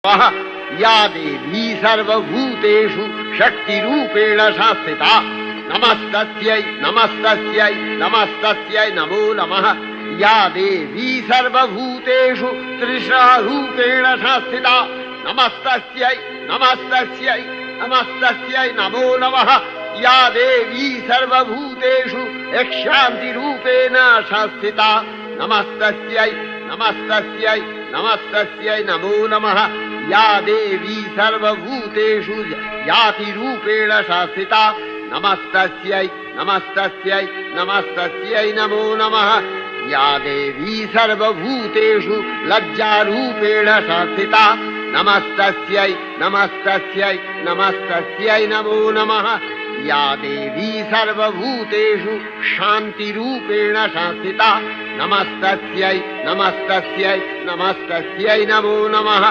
या देवी सर्वभूतेषु शक्तिरूपेण संस्थिता नमस्तस्यै नमस्तस्यै नमस्तस्यै नमो नमः। या देवी सर्वभूतेषु त्रिशरूपेण संस्थिता नमस्तस्यै नमस्तस्यै नमस्तस्यै नमो नमः। या देवी सर्वभूतेषु शान्तिरूपेण संस्थिता नमस्तस्यै नमस्तस्यै नमस्तस्यै नमो नमः। या देवी सर्वभूतेषु जातिरूपेण संस्थिता नमस्तस्यै नमस्तस्यै नमस्तस्यै नमो नमः। या देवी सर्वभूतेषु लज्जारूपेण संस्थिता नमस्तस्यै नमस्तस्यै नमस्तस्यै नमो नमः। या देवी सर्वभूतेषु शान्तिरूपेण संस्थिता नमस्तस्यै नमस्तस्यै नमस्तस्यै नमो नमः।